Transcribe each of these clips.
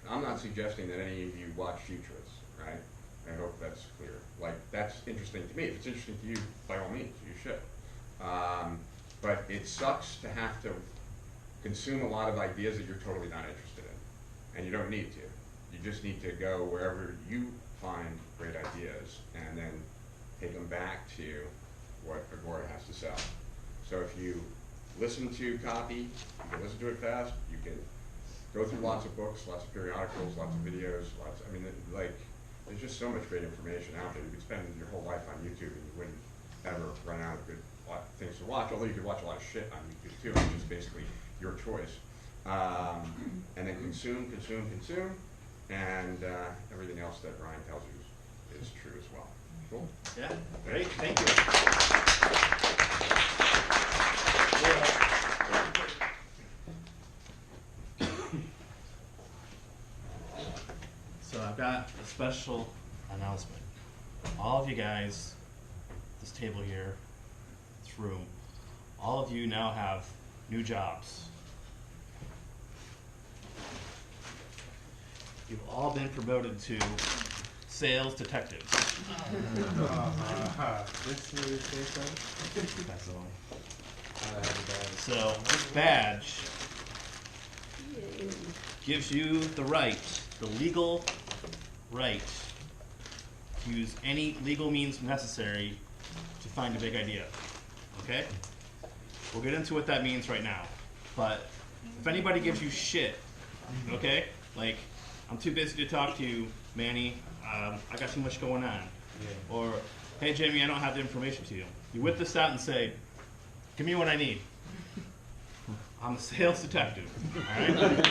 I'm not suggesting that any of you watch Futurists, right? I hope that's clear. Like, that's interesting to me. If it's interesting to you, by all means, you should. But it sucks to have to consume a lot of ideas that you're totally not interested in. And you don't need to. You just need to go wherever you find great ideas and then take them back to what Agora has to sell. So if you listen to copy, you can listen to it fast, you can go through lots of books, lots of periodicals, lots of videos, I mean, like, there's just so much great information out there. You could spend your whole life on YouTube and you wouldn't ever run out of good things to watch, although you could watch a lot of shit on YouTube too, which is basically your choice. And then consume, and everything else that Brian tells you is true as well. Cool? Yeah, great, thank you. So I've got a special announcement. All of you guys, this table here, this room, all of you now have new jobs. You've all been promoted to sales detectives. That's all. So this badge gives you the right, the legal right, to use any legal means necessary to find a big idea. Okay? We'll get into what that means right now. But if anybody gives you shit, okay, like, I'm too busy to talk to you, Manny, I got too much going on. Yeah. Or, hey, Jamie, I don't have the information to you. You whip this out and say, give me what I need. I'm a sales detective, all right?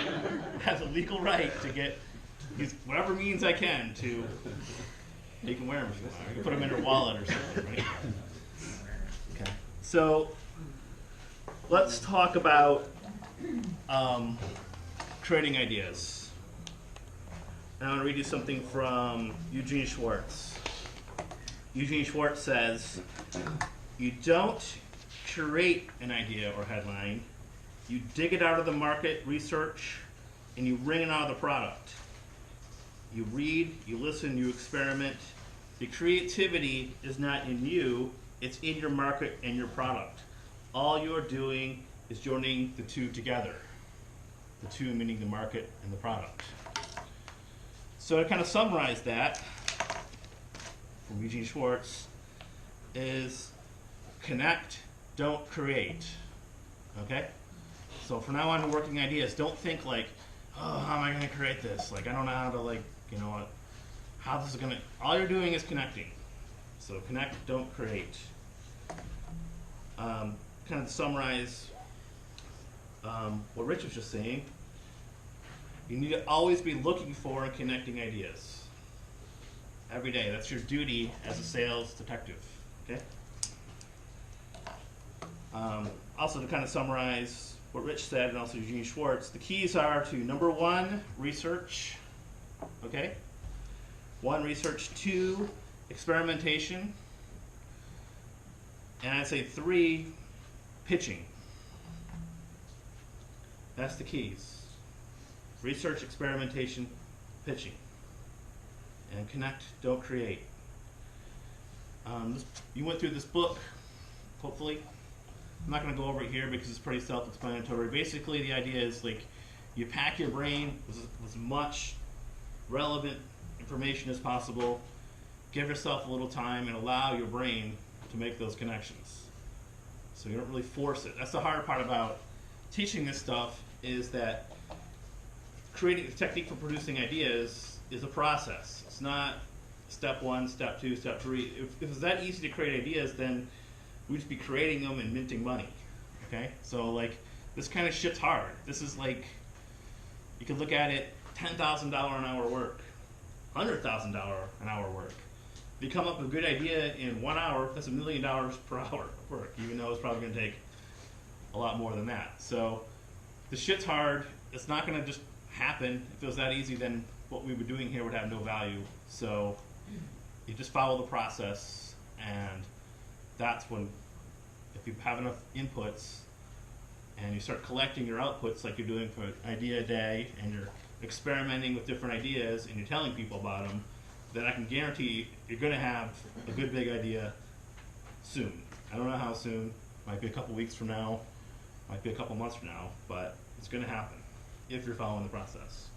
Has a legal right to get whatever means I can to, you can wear them if you want. You can put them in your wallet or something, right? Okay. So, let's talk about creating ideas. And I'm going to read you something from Eugene Schwartz. Eugene Schwartz says, you don't curate an idea or headline, you dig it out of the market research, and you wring it out of the product. You read, you listen, you experiment. The creativity is not in you, it's in your market and your product. All you're doing is joining the two together. The two meaning the market and the product. So to kind of summarize that, from Eugene Schwartz, is connect, don't create. Okay? So from now on, working ideas, don't think like, oh, how am I going to create this? Like, I don't know how to, like, you know what, how this is going to, all you're doing is connecting. So connect, don't create. Kind of to summarize what Rich was just saying, you need to always be looking for and connecting ideas. Every day. That's your duty as a sales detective. Okay? Also, to kind of summarize what Rich said and also Eugene Schwartz, the keys are to number 1, research. Okay? 1, research. 2, experimentation. And I'd say 3, pitching. That's the keys. Research, experimentation, pitching. And connect, don't create. You went through this book, hopefully. I'm not going to go over it here because it's pretty self-explanatory. Basically, the idea is like you pack your brain with as much relevant information as possible, give yourself a little time, and allow your brain to make those connections. So you don't really force it. That's the hard part about teaching this stuff, is that creating a technique for producing ideas is a process. It's not step 1, step 2, step 3. If it's that easy to create ideas, then we'd just be creating them and minting money. Okay? So like, this kind of shit's hard. This is like, you could look at it, $10,000 an hour work, $100,000 an hour work. If you come up with a good idea in 1 hour, that's $1 million per hour of work, even though it's probably going to take a lot more than that. So the shit's hard. It's not going to just happen. If it was that easy, then what we were doing here would have no value. So you just follow the process, and that's when, if you have enough inputs and you start collecting your outputs like you're doing for an idea a day, and you're experimenting with different ideas and you're telling people about them, then I can guarantee you're going to have a good big idea soon. I don't know how soon. Might be a couple weeks from now. Might be a couple months from now. But it's going to happen if you're following the process.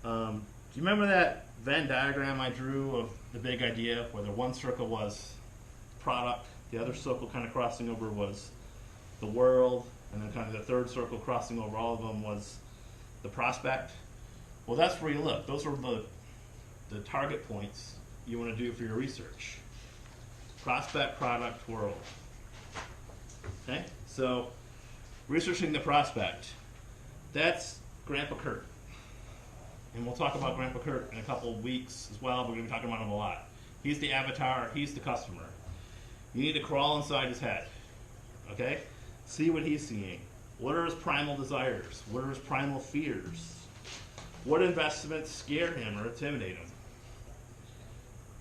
Do you remember that Venn diagram I drew of the big idea where the one circle was product, the other circle kind of crossing over was the world, and then kind of the third circle crossing over all of them was the prospect? Well, that's where you look. Those are the target points you want to do for your research. Prospect, product, world. Okay? So, researching the prospect. That's Grandpa Kurt. And we'll talk about Grandpa Kurt in a couple of weeks as well. We're going to be talking about him a lot. He's the avatar. He's the customer. You need to crawl inside his head. Okay? See what he's seeing. What are his primal desires? What are his primal fears? What investments scare him or intimidate him?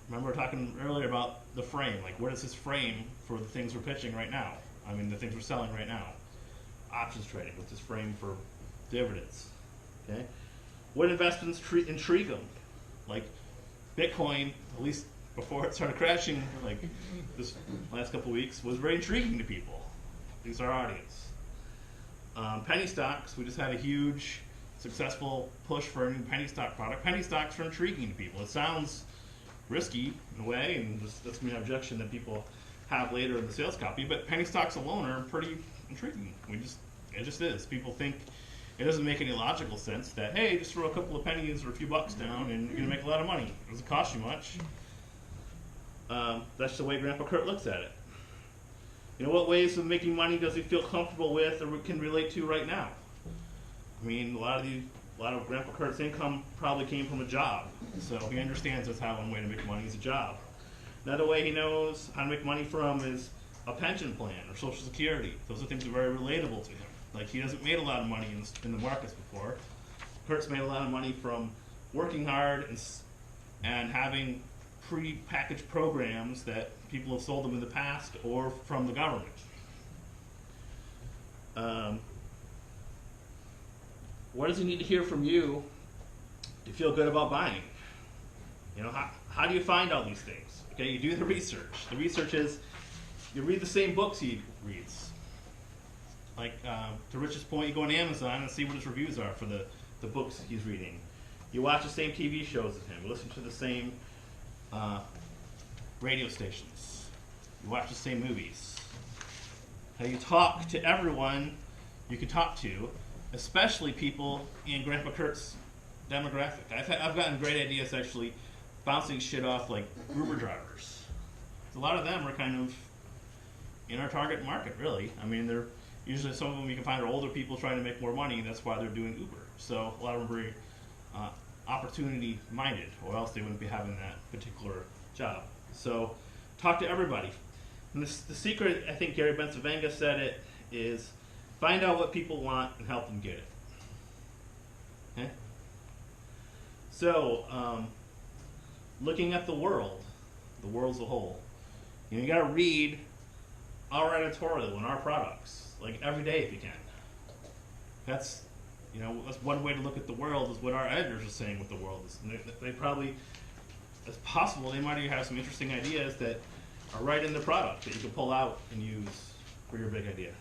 Remember talking earlier about the frame. Like, what is his frame for the things we're pitching right now? I mean, the things we're selling right now. Options trading. What's his frame for dividends? Okay? What investments intrigue him? Like, Bitcoin, at least before it started crashing, like this last couple of weeks, was very intriguing to people. These are our audience. Penny stocks, we just had a huge, successful push for a new penny stock product. Penny stocks are intriguing to people. It sounds risky in a way, and that's an objection that people have later in the sales copy, but penny stocks alone are pretty intriguing. It just is. People think it doesn't make any logical sense that, hey, just throw a couple of pennies or a few bucks down and you're going to make a lot of money. It doesn't cost you much. That's the way Grandpa Kurt looks at it. You know, what ways of making money does he feel comfortable with or can relate to right now? I mean, a lot of Grandpa Kurt's income probably came from a job, so he understands that's how one way to make money is a job. Another way he knows how to make money from is a pension plan or Social Security. Those are things that are very relatable to him. Like, he hasn't made a lot of money in the markets before. Kurt's made a lot of money from working hard and having pre-packaged programs that people have sold him in the past or from the government. What does he need to hear from you to feel good about buying? You know, how do you find all these things? Okay, you do the research. The research is you read the same books he reads. Like, to Rich's point, you go on Amazon and see what his reviews are for the books he's reading. You watch the same TV shows as him. You listen to the same radio stations. You watch the same movies. How you talk to everyone you can talk to, especially people in Grandpa Kurt's demographic. I've gotten great ideas actually bouncing shit off like Uber drivers. A lot of them are kind of in our target market, really. I mean, they're usually, some of them you can find are older people trying to make more money, and that's why they're doing Uber. So a lot of them are very opportunity minded, or else they wouldn't be having that particular job. So talk to everybody. And the secret, I think Gary Bencivenga said it, is find out what people want and help them get it. Okay? So, looking at the world as a whole, you got to read our editorial and our products, like every day if you can. That's one way to look at the world, is what our editors are saying what the world is. And they probably, as possible, they might even have some interesting ideas that are right in the product that you can pull out and use for your big idea.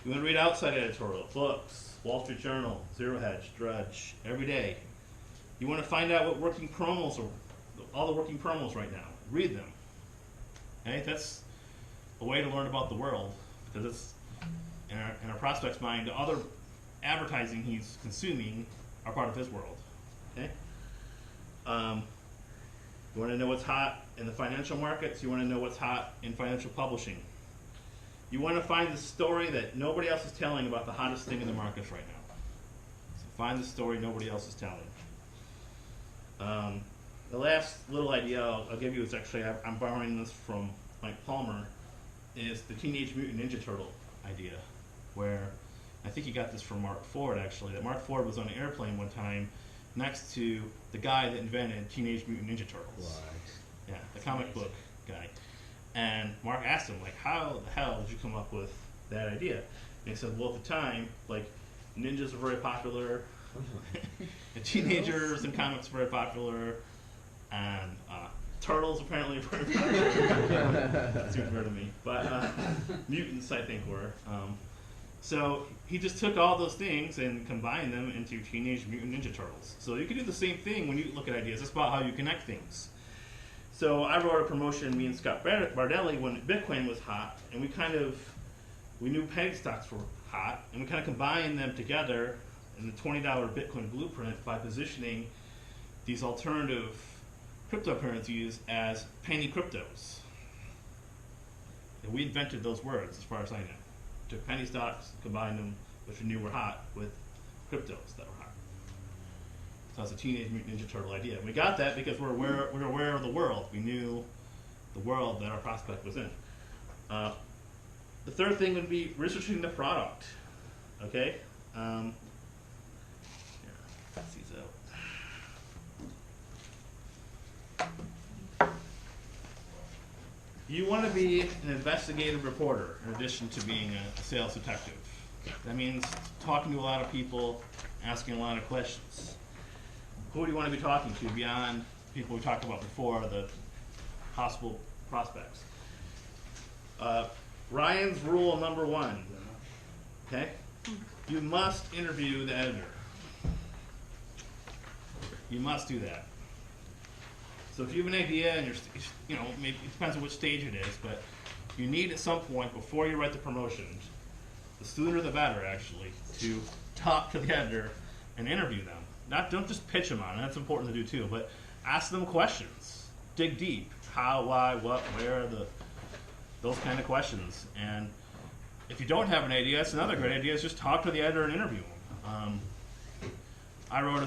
You want to read outside editorial, books, Wall Street Journal, Zero Hedge, Drudge, every day. You want to find out what working promos are, all the working promos right now. Read them. Okay, that's a way to learn about the world, because it's in our prospect's mind, the other advertising he's consuming are part of his world. Okay. You want to know what's hot in the financial markets. You want to know what's hot in financial publishing. You want to find the story that nobody else is telling about the hottest thing in the markets right now. So find the story nobody else is telling. The last little idea I'll give you is actually, I'm borrowing this from Mike Palmer, is the Teenage Mutant Ninja Turtle idea, where I think he got this from Mark Ford actually, that Mark Ford was on an airplane one time next to the guy that invented Teenage Mutant Ninja Turtles. Right. Yeah, the comic book guy. And Mark asked him, like, how the hell did you come up with that idea? And he said, well, at the time, like, ninjas were very popular, And teenagers and comics are very popular, and turtles apparently are very popular. Seems weird to me, but mutants I think were. So he just took all those things and combined them into Teenage Mutant Ninja Turtles. So you can do the same thing when you look at ideas. It's about how you connect things. So I wrote a promotion, me and Scott Bardelli, when Bitcoin was hot, and we knew penny stocks were hot, and we kind of combined them together in the $20 Bitcoin blueprint by positioning these alternative cryptocurrencies as penny cryptos. And we invented those words, as far as I know. Took penny stocks, combined them, which we knew were hot, with cryptos that were hot. So that's a Teenage Mutant Ninja Turtle idea. And we got that because we were aware of the world. We knew the world that our prospect was in. The third thing would be researching the product. Okay? Here, pass these out. You want to be an investigative reporter in addition to being a sales detective. That means talking to a lot of people, asking a lot of questions. Who do you want to be talking to beyond people we talked about before, the possible prospects? Ryan's rule number 1, okay? You must interview the editor. You must do that. So if you have an idea and maybe it depends on which stage it is, but you need at some point before you write the promotions, the sooner the better actually, to talk to the editor and interview them. Don't just pitch them on it, that's important to do too, but ask them questions. Dig deep. How, why, what, where, those kind of questions. And if you don't have an idea, that's another great idea, is just talk to the editor and interview them. I wrote a